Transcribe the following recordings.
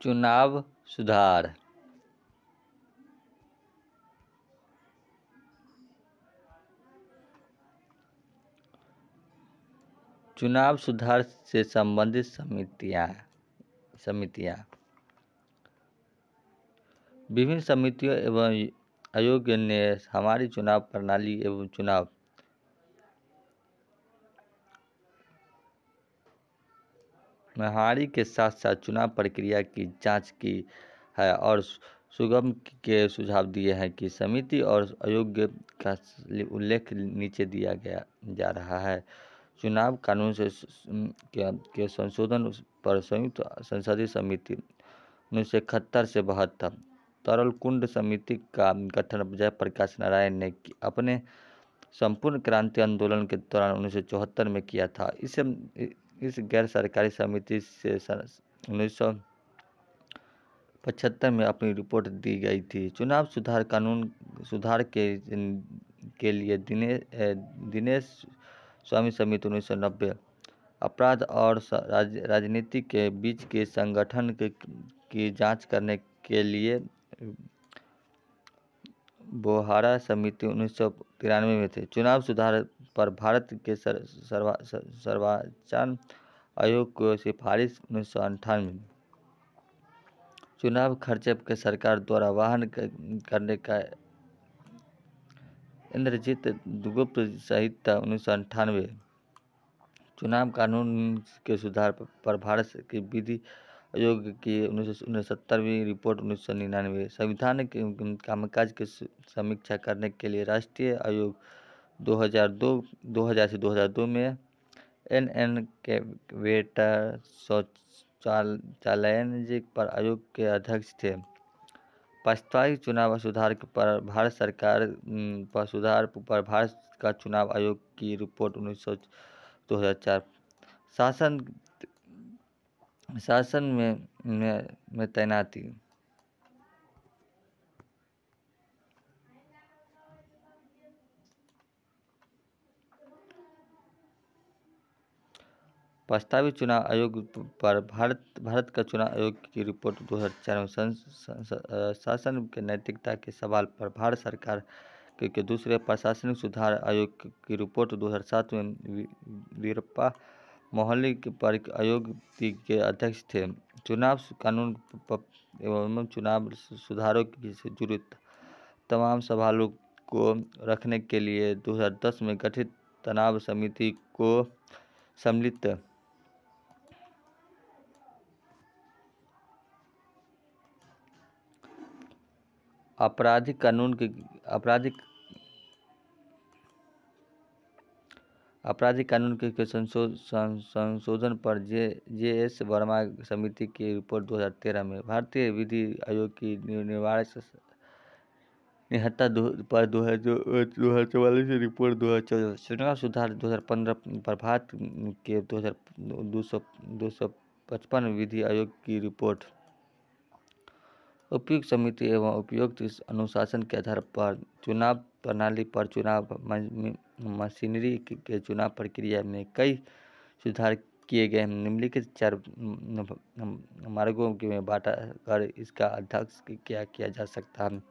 चुनाव सुधार। चुनाव सुधार से संबंधित समितियां विभिन्न समितियों एवं आयोग ने हमारी चुनाव प्रणाली एवं चुनाव प्रणाली के साथ साथ चुनाव प्रक्रिया की जांच की है और सुगम के सुझाव दिए हैं कि समिति और आयोग का उल्लेख नीचे दिया गया जा रहा है। चुनाव कानून के संशोधन पर संयुक्त संसदीय समिति 1971 से 72 तरल कुंड समिति का गठन जयप्रकाश नारायण ने अपने संपूर्ण क्रांति आंदोलन के दौरान 1974 में किया था। इस गैर सरकारी समिति से 1975 में अपनी रिपोर्ट दी गई थी। चुनाव सुधार कानून सुधार के लिए दिनेश स्वामी समिति 1990 अपराध और राजनीति के बीच के संगठन की जांच करने के लिए बोहारा समिति 1993 में थे। चुनाव सुधार पर भारत के सर्वोच्च आयोग को सिफारिश 1998। चुनाव खर्चे के सरकार द्वारा वहन करने का इंद्रजीत गुप्त संहिता 1998। चुनाव कानून के सुधार पर भारत के विधि आयोग की 1970वीं रिपोर्ट 1999। संविधान के कामकाज की समीक्षा करने के लिए राष्ट्रीय आयोग 2000 से 2002 में NN केवेटर शौचालयन जी पर आयोग के अध्यक्ष थे। प्रस्तावित चुनाव सुधार पर भारत सरकार पर भारत का चुनाव आयोग की रिपोर्ट 2004। शासन में तैनाती। प्रस्तावित चुनाव आयोग पर भारत का चुनाव आयोग की रिपोर्ट 2004 में शासन के नैतिकता के सवाल पर भारत सरकार के दूसरे प्रशासनिक सुधार आयोग की रिपोर्ट 2007 में वीरप्पा मोहल्ली पर आयोग के अध्यक्ष थे। चुनाव कानून एवं चुनाव सुधारों से जुड़े तमाम सवालों को रखने के लिए 2010 में गठित तनाव समिति को सम्मिलित आपराधिक कानून के संशोधन पर JS वर्मा समिति की रिपोर्ट 2013 में भारतीय विधि आयोग की निहत्ता पर 2044 रिपोर्ट 2014। चुनाव सुधार 2015 पर भारत के 255 विधि आयोग की रिपोर्ट। उपयुक्त समिति एवं उपयुक्त अनुशासन के आधार पर चुनाव प्रणाली पर चुनाव मशीनरी के चुनाव प्रक्रिया में कई सुधार किए गए। निम्नलिखित 4 मार्गों में बांटा कर इसका अध्ययन किया जा सकता है।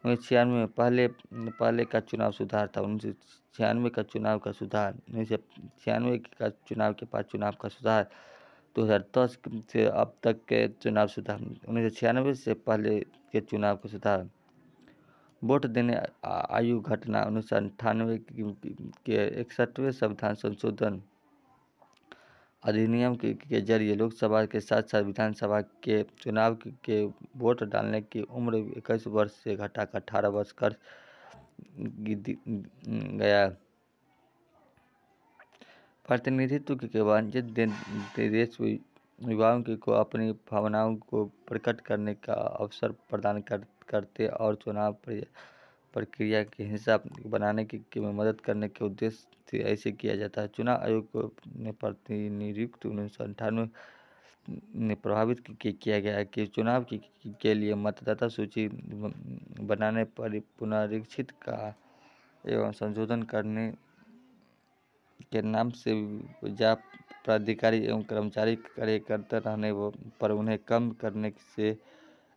1996 में पहले का चुनाव सुधार था। 1996 का चुनाव का सुधार। 1996 का चुनाव के बाद चुनाव का सुधार। 2010 से अब तक के चुनाव सुधार। 1996 से पहले के चुनाव का सुधार। वोट देने आयु घटना 1998 के 61वें संविधान संशोधन अधिनियम के जरिए लोकसभा के साथ साथ विधानसभा के चुनाव के वोट डालने की उम्र 21 वर्ष से घटाकर 18 वर्ष कर गया। प्रतिनिधित्व के वंचित देश युवाओं को अपनी भावनाओं को प्रकट करने का अवसर प्रदान करते और चुनाव प्रक्रिया के हिस्सा बनाने की मदद करने के उद्देश्य से ऐसे किया जाता है। चुनाव आयोग ने प्रतिनियुक्ति 1998 ने प्रभावित किया गया है कि चुनाव के लिए मतदाता सूची बनाने पर पुनरीक्षित का एवं संशोधन करने के नाम से पदाधिकारी एवं कर्मचारी कार्यकर्ता रहने पर उन्हें कम करने से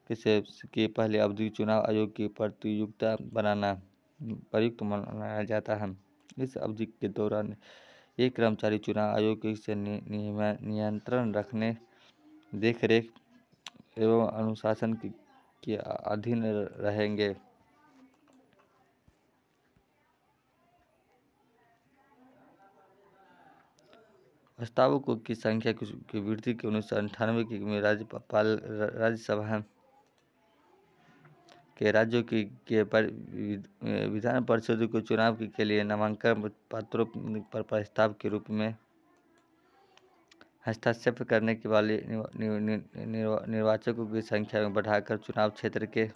की पहले अवधि चुनाव आयोग की प्रयुक्त मनाया जाता है। इस अवधि के दौरान एक कर्मचारी चुनाव आयोग से नियंत्रण रखने, देखरेख एवं अनुशासन के अधीन रहेंगे। प्रस्तावकों की संख्या की वृद्धि के 1998 में राज्यसभा के राज्यों के विधान परिषद के चुनाव के लिए नामांकन पत्रों पर प्रस्ताव के रूप में हस्तक्षेप करने के वाले निर्वाचकों की संख्या में बढ़ाकर चुनाव क्षेत्र के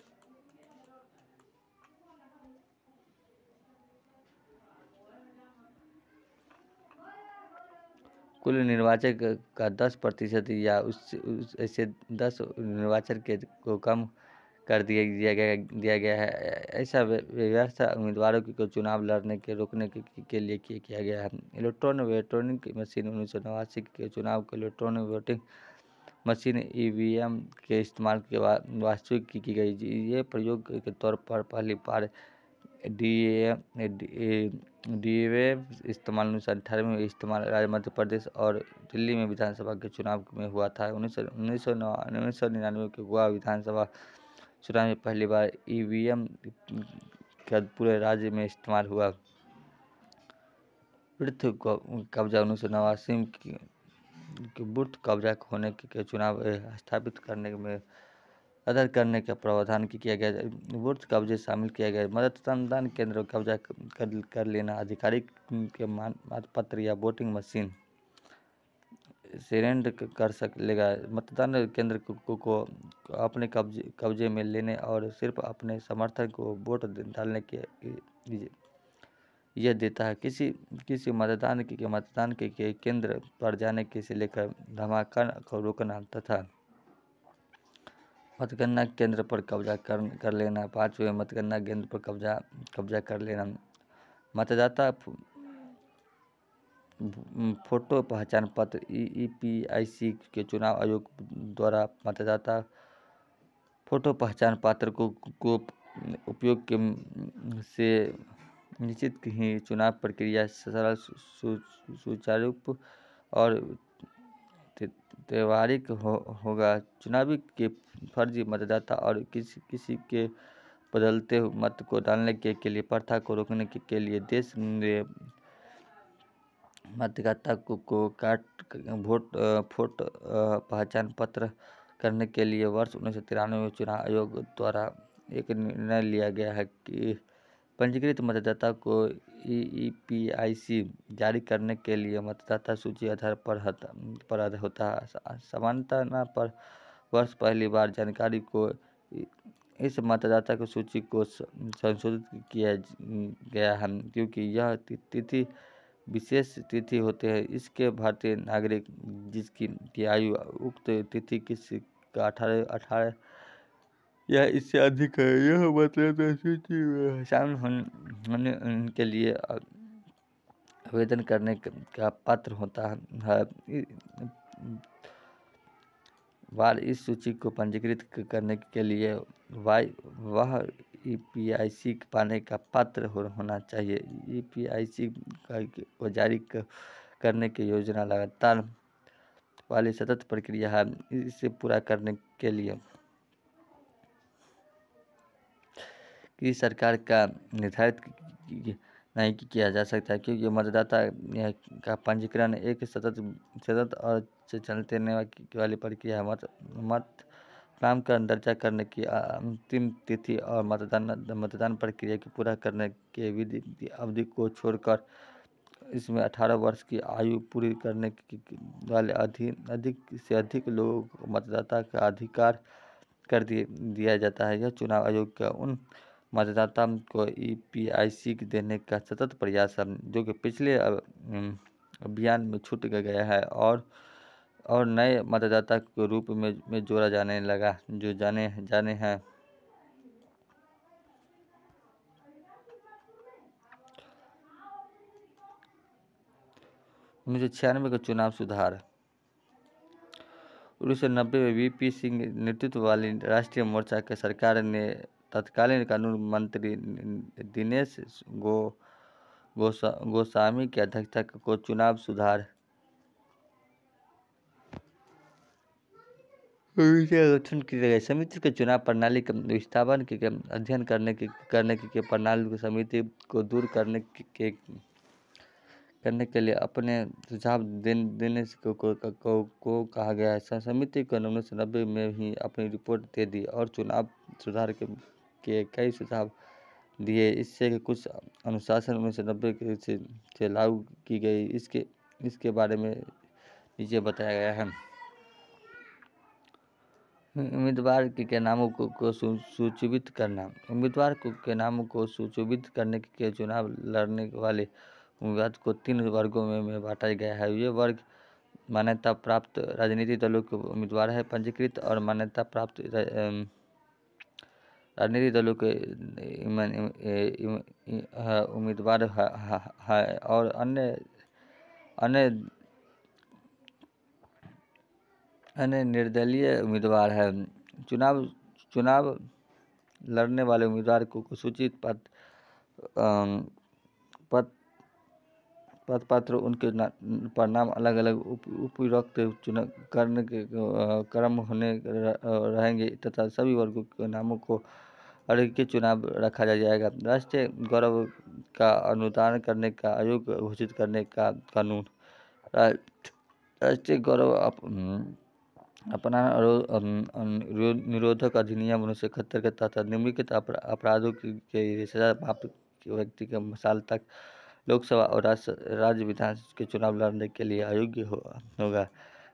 कुल निर्वाचक का 10% या उससे 10 निर्वाचक को कम कर दिया गया है। ऐसा व्यवस्था उम्मीदवारों को चुनाव लड़ने के रोकने के लिए किया गया है। इलेक्ट्रॉनिक मशीन 1989 के चुनाव के इलेक्ट्रॉनिक वोटिंग मशीन ईवीएम के इस्तेमाल के वास्तविक की गई। ये प्रयोग के तौर पर पहली बार डीए इस्तेमाल 1998 में इस्तेमाल राज्य मध्य प्रदेश और दिल्ली में विधानसभा के चुनाव में हुआ था। 1999 के गोवा विधानसभा चुनाव में पहली बार ईवीएम का पूरे राज्य में इस्तेमाल हुआ। बूथ कब्जा 1989 के बूथ कब्जा होने के चुनाव स्थापित करने में मदद करने का प्रावधान किया गया। बूथ कब्जे शामिल किया गया। मतदान केंद्र कब्जा कर लेना, आधिकारिक के मतपत्र या वोटिंग मशीन सरेंडर कर सकेगा। मतदान केंद्र को अपने कब्जे में लेने और सिर्फ अपने समर्थक को वोट डालने के यह देता है। किसी मतदान के केंद्र पर जाने से लेकर धमाका को रोकना तथा मतगणना केंद्र पर कब्जा कर लेना। 5वें मतगणना केंद्र पर कब्जा कर लेना। मतदाता फोटो पहचान पत्र ईपीआईसी के चुनाव आयोग द्वारा मतदाता फोटो पहचान पत्र को उपयोग से निश्चित ही चुनाव प्रक्रिया सरल, सुचारू और व्यवहारिक होगा। चुनावी के फर्जी मतदाता और किसी के बदलते मत को डालने के लिए प्रथा को रोकने के लिए देश में मतदाता को फोटो पहचान पत्र करने के लिए वर्ष 1993 में चुनाव आयोग द्वारा एक निर्णय लिया गया है कि पंजीकृत मतदाता को ईपीआईसी जारी करने के लिए मतदाता सूची आधार पर होता है। सामान्यतः पर वर्ष पहली बार जानकारी को इस मतदाता की सूची को संशोधित किया गया है, क्योंकि यह तिथि विशेष तिथि होते हैं। इसके भारतीय नागरिक जिसकी आयु उक्त तिथि का 18 या इससे अधिक है, यह मतदाता सूची में शामिल होने के लिए आवेदन करने का पात्र होता है। बार इस सूची को पंजीकृत करने के लिए वह ईपीआईसी पाने का पात्र होना चाहिए। ईपीआईसी को जारी करने की योजना लगातार वाली सतत प्रक्रिया है। इसे पूरा करने के लिए किसी सरकार का निर्धारित नहीं किया जा सकता, क्योंकि मतदाता का पंजीकरण एक सतत और चलते रहने वाली प्रक्रिया है। मत नामकरण दर्ज करने की अंतिम तिथि और मतदान प्रक्रिया की पूरा करने के अवधि को छोड़कर इसमें 18 वर्ष की आयु पूरी करने वाले अधिक से अधिक लोगों को मतदाता का अधिकार कर दिया जाता है। यह चुनाव आयोग का उन मतदाता को ईपीआईसी देने का सतत प्रयास है जो कि पिछले अभियान में छूट गया है और नए मतदाता के रूप में जोड़ा जाने लगा, जो जाने हैं। 1996 का चुनाव सुधार। 1990 में वीपी सिंह नेतृत्व वाली राष्ट्रीय मोर्चा की सरकार ने तत्कालीन कानून मंत्री दिनेश गोस्वामी की अध्यक्षता को चुनाव सुधार समिति का गठन किया गया। समिति के चुनाव प्रणाली के विस्थापन के अध्ययन करने की प्रणाली की समिति को दूर करने के लिए अपने सुझाव देने को कहा गया है। समिति को 1990 में ही अपनी रिपोर्ट दे दी और चुनाव सुधार के कई सुझाव दिए। इससे कुछ अनुशासन 1990 से लागू की गई। इसके बारे में नीचे बताया गया है। उम्मीदवार के नामों को सूचीबद्ध करना। उम्मीदवार के नामों को सूचीबद्ध करने के चुनाव लड़ने वाले उम्मीदवार को 3 वर्गों में बांटा गया है। ये वर्ग मान्यता प्राप्त राजनीतिक दलों के उम्मीदवार है, पंजीकृत और मान्यता प्राप्त राजनीतिक दलों के उम्मीदवार है और अन्य निर्दलीय उम्मीदवार है। चुनाव लड़ने वाले उम्मीदवार को सूचित पत्र उनके पर नाम अलग अलग उपयुक्त करने के क्रम होने रहेंगे तथा सभी वर्गों के नामों को अलग के चुनाव रखा जाएगा। राष्ट्रीय गौरव का अनुदान करने का आयोग घोषित करने का कानून। राष्ट्रीय गौरव अपना निरोधक अधिनियम 1971 के तहत निम्नलिखित अपराधों के सजा प्राप्त व्यक्ति के साल तक लोकसभा और राज्य विधान के चुनाव लड़ने के लिए अयोग्य होगा।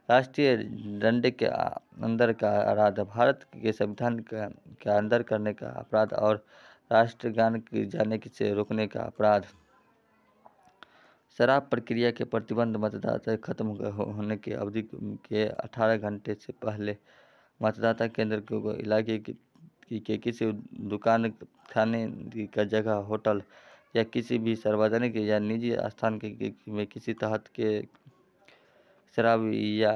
राष्ट्रीय डंडे के अंदर का अपराध, भारत के संविधान के अंदर करने का अपराध और राष्ट्रगान जाने से रोकने का अपराध। शराब प्रक्रिया के प्रतिबंध, मतदाता खत्म होने की अवधि के 18 घंटे से पहले मतदाता केंद्र को इलाके के किसी दुकान, खाने का जगह, होटल या किसी भी सार्वजनिक या निजी स्थान में किसी तहत के शराब या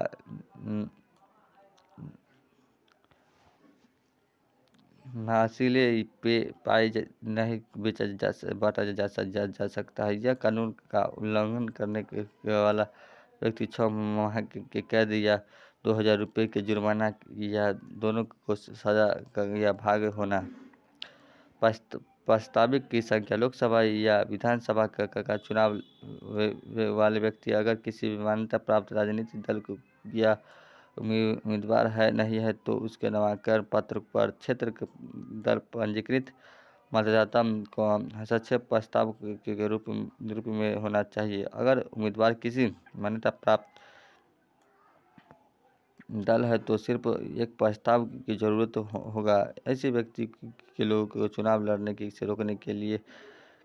नशीले पेय नहीं बांटा जा सकता है। यह कानून का उल्लंघन करने वाला व्यक्ति 6 माह के कैद या 2000 रुपये के जुर्माना या दोनों को सजा या भाग होना। प्रस्तावित की संख्या। लोकसभा या विधानसभा का चुनाव वाले व्यक्ति अगर किसी मान्यता प्राप्त राजनीतिक दल को या उम्मीदवार नहीं है तो उसके नामांकन पत्र पर क्षेत्र दर पंजीकृत मतदाता को हस्तक्षेप प्रस्ताव के रूप में होना चाहिए। अगर उम्मीदवार किसी मान्यता प्राप्त दल है तो सिर्फ एक प्रस्ताव की जरूरत होगा। ऐसे व्यक्ति के लोगों को चुनाव लड़ने से रोकने के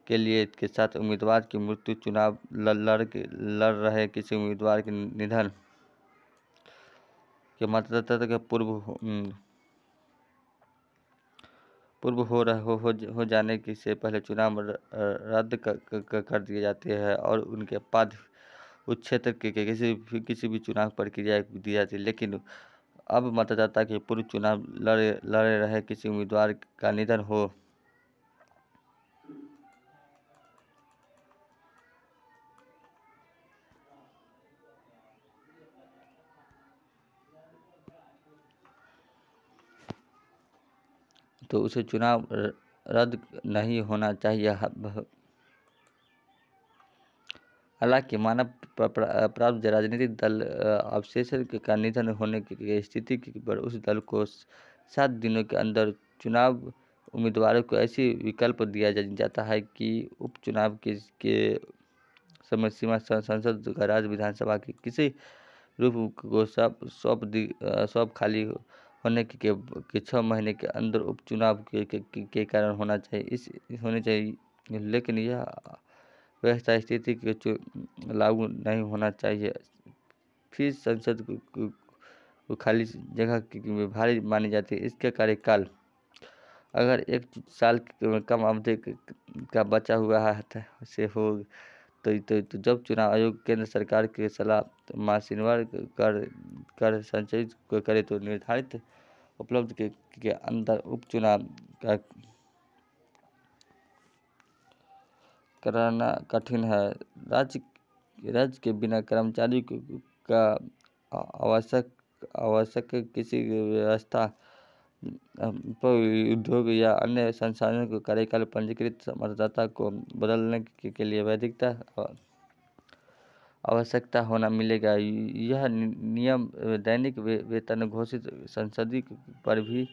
लिए के साथ उम्मीदवार की मृत्यु, चुनाव लड़ रहे किसी उम्मीदवार के निधन के मतदाता के पूर्व हो जाने से पहले चुनाव रद्द कर दिए जाते हैं और उनके बाद उस क्षेत्र के किसी भी चुनाव प्रक्रिया दी जाती है। लेकिन अब मतदाता के पूर्व चुनाव लड़े रहे किसी उम्मीदवार का निधन हो तो उसे चुनाव रद्द नहीं होना चाहिए। हालांकि मानव प्राप्त राजनीतिक दल अवशेष का निधन होने की स्थिति पर उस दल को 7 दिनों के अंदर चुनाव उम्मीदवारों को ऐसी विकल्प दिया जाता है कि उपचुनाव के समय सीमा संसद का राज्य विधानसभा के किसी रूप को सब खाली होने के 6 महीने के अंदर उपचुनाव के कारण होना चाहिए। लेकिन यह व्यवस्था स्थिति के लागू नहीं होना चाहिए। फिर संसद को खाली जगह की भारी मानी जाती है। इसके कार्यकाल अगर 1 साल कम अवधि का बचा हुआ से हो तो जब चुनाव आयोग केंद्र सरकार की सलाह मासिनवार कर संचालित करे तो निर्धारित उपलब्ध के अंदर उपचुनाव कराना कठिन है। राज्य के बिना कर्मचारी का आवश्यक किसी व्यवस्था उद्योग या अन्य संसाधनों को कार्यकाल पंजीकृत मतदाता को बदलने के लिए वैधिकता आवश्यकता होना मिलेगा। यह नियम दैनिक वेतन घोषित संसदीय पर भी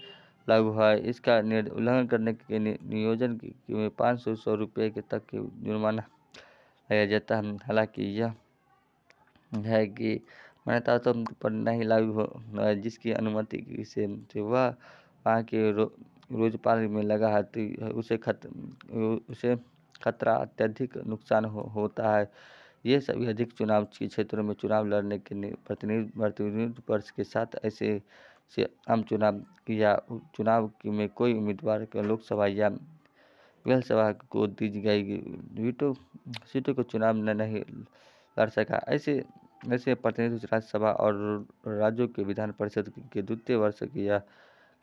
लागू है। इसका उल्लंघन करने के नियोजन में 500 रुपये तक की जुर्माना लगाया जाता है। हालांकि यह है कि मान्यता तो पर नहीं लागू हो जिसकी अनुमति से वह वहाँ के रोजपाल में लगा है तो उसे खतरा अत्यधिक नुकसान होता है। ये सभी अधिक चुनाव के क्षेत्रों में चुनाव लड़ने के प्रतिनिधित्व वर्ष के साथ ऐसे से आम चुनाव या चुनाव में कोई उम्मीदवार लोकसभा या विधानसभा को दी गई वीटो सीटों को चुनाव नहीं लड़ सका। ऐसे प्रतिनिधित्व राज्यसभा और राज्यों के विधान परिषद के द्वितीय वर्ष या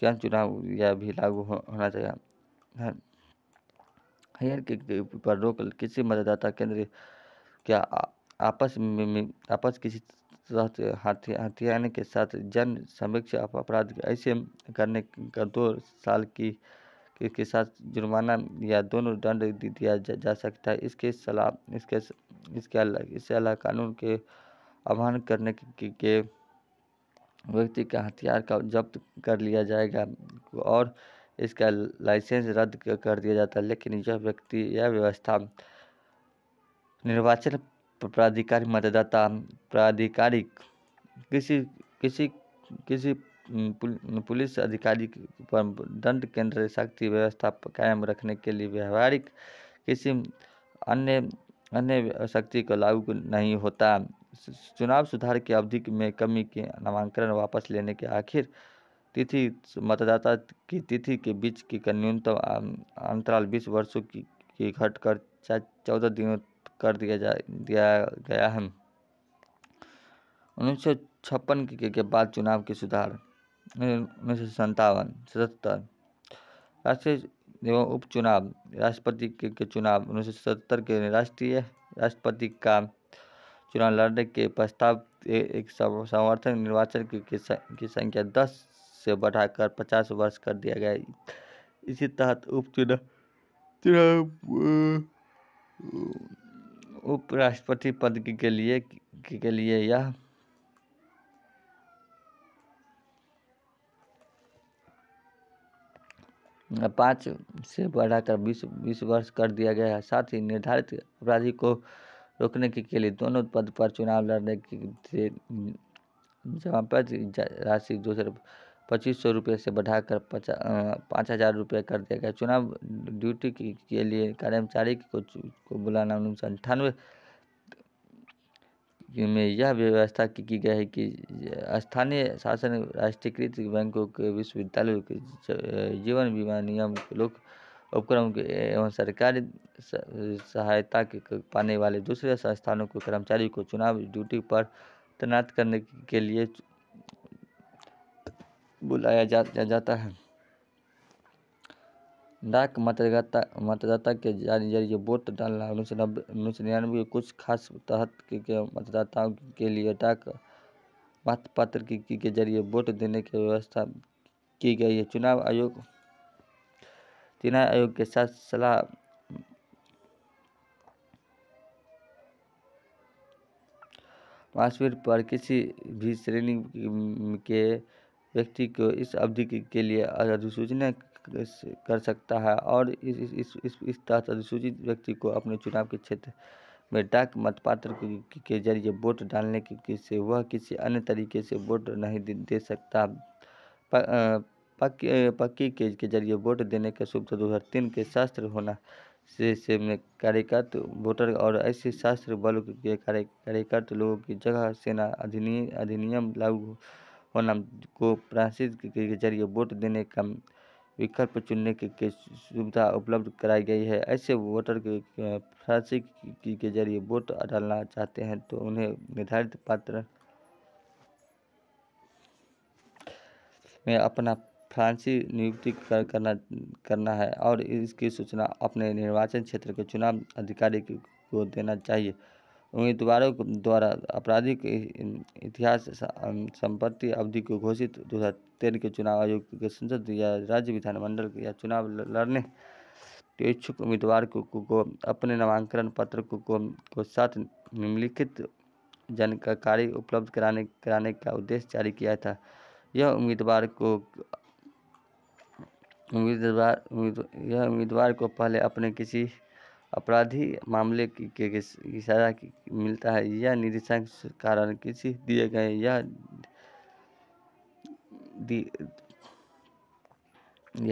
क्या चुनाव या भी लागू होना चाहिए। हायर के पर रोक किसी मतदाता केंद्र क्या आपस किसी हथियाने के साथ जन समीक्षा अपराध ऐसे करने का 2 साल के साथ जुर्माना या दोनों दंड दिया जा सकता है। इसके अलावा कानून के आह्वान करने के व्यक्ति का हथियार का जब्त कर लिया जाएगा और इसका लाइसेंस रद्द कर दिया जाता है। लेकिन यह व्यक्ति या व्यवस्था निर्वाचन प्राधिकारी मतदाता प्राधिकारी किसी पुलिस अधिकारी पर दंड केंद्र शक्ति व्यवस्था कायम रखने के लिए व्यवहारिक किसी अन्य शक्ति को लागू नहीं होता। चुनाव सुधार की अवधि में कमी के नामांकन वापस लेने के आखिर तिथि मतदाता की तिथि के बीच की न्यूनतम अंतराल 20 वर्षों की घटकर 14 दिनों कर दिया गया है। 1956 के बाद चुनाव के सुधार 1977 राष्ट्रीय एवं उपचुनाव राष्ट्रपति के चुनाव 1977 के राष्ट्रपति का चुनाव लड़ने के प्रस्ताव एक समर्थन निर्वाचन की संख्या 10 से बढ़ाकर 50 वर्ष कर दिया गया। इसी तहत उपराष्ट्रपति पद के लिए यह 5 से बढ़ाकर 20 वर्ष कर दिया गया है। साथ ही निर्धारित अपराधी को रोकने के लिए दोनों पद पर चुनाव लड़ने से जमानत राशि 2500 रुपये से बढ़ाकर 5000 रुपये कर दिया गया। चुनाव ड्यूटी के लिए कर्मचारी को बुलाना 1998 में यह व्यवस्था की गई है कि स्थानीय शासन राष्ट्रीयकृत बैंकों के विश्वविद्यालयों के जीवन बीमा नियम लोक उपक्रम एवं सरकारी सहायता पाने वाले दूसरे संस्थानों के कर्मचारी को चुनाव ड्यूटी पर तैनात करने के लिए बुलाया जाता है। डाक मतदाता के जरिए वोट डालना 1999 कुछ खास तहत के मतदाताओं के लिए डाक मतपत्र के जरिए वोट देने की व्यवस्था की गई है। चुनाव आयोग के साथ सलाह मशवरे पर किसी भी श्रेणी के व्यक्ति को इस अवधि के लिए अधिसूचना कर सकता है और इस तहत अधिसूचित व्यक्ति को अपने चुनाव के क्षेत्र में डाक मतपत्र के जरिए वोट डालने से वह किसी अन्य तरीके से वोट नहीं दे सकता। पक्की के जरिए वोट देने का सूत्र 2003 के शास्त्र होना से में कार्यरत वोटर और ऐसे शास्त्र बलों के कार्यरत लोगों की जगह सेना अधिनियम लागू होना को प्रायश्चित के जरिए वोट देने का विकल्प चुनने की सुविधा उपलब्ध कराई गई है। ऐसे वोटर फ्रांसी के जरिए वोट डालना चाहते हैं तो उन्हें निर्धारित पात्र में अपना फ्रांसी नियुक्ति करना है और इसकी सूचना अपने निर्वाचन क्षेत्र के चुनाव अधिकारी को देना चाहिए। उम्मीदवारों द्वारा आपराधिक इतिहास संपत्ति अवधि को घोषित 2013 के चुनाव आयोग के संसद या राज्य विधानमंडल या चुनाव लड़ने के इच्छुक उम्मीदवार को अपने नामांकन पत्र को साथ निम्नलिखित जानकारी उपलब्ध कराने का उद्देश्य जारी किया था। यह उम्मीदवार को पहले अपने किसी अपराधी मामले की सजा मिलता है या निरीक्षण कारण किसी दिए गए यह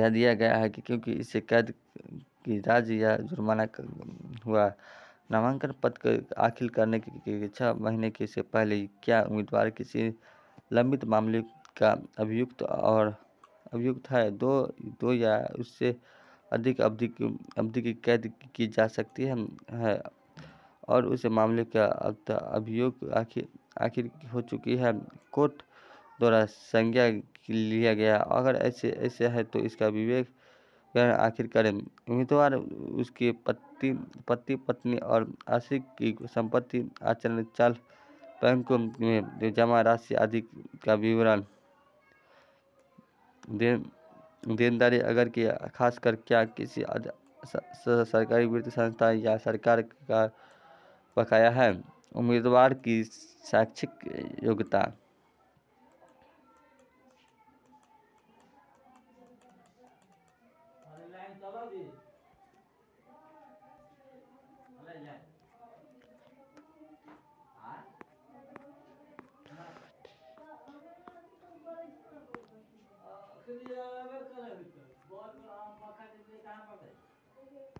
दिया गया है कि क्योंकि इससे कैद की राज्य या जुर्माना हुआ। नामांकन पत्र दाखिल करने के 6 महीने से पहले क्या उम्मीदवार किसी लंबित मामले का अभियुक्त है, दो या उससे अधिक अवधि की कैद की जा सकती है और उस मामले का अभियोग आखिर हो चुकी है, कोर्ट द्वारा संज्ञा लिया गया। अगर ऐसे है तो इसका विवेक आखिर करें। उम्मीदवार उसके पति पत्नी और आश्रित की संपत्ति, आचरण, चाल, बैंकों में जमा राशि आदि का विवरण, देनदारी अगर कि खासकर क्या किसी सरकारी वित्तीय संस्था या सरकार का बकाया है। उम्मीदवार की शैक्षिक योग्यता,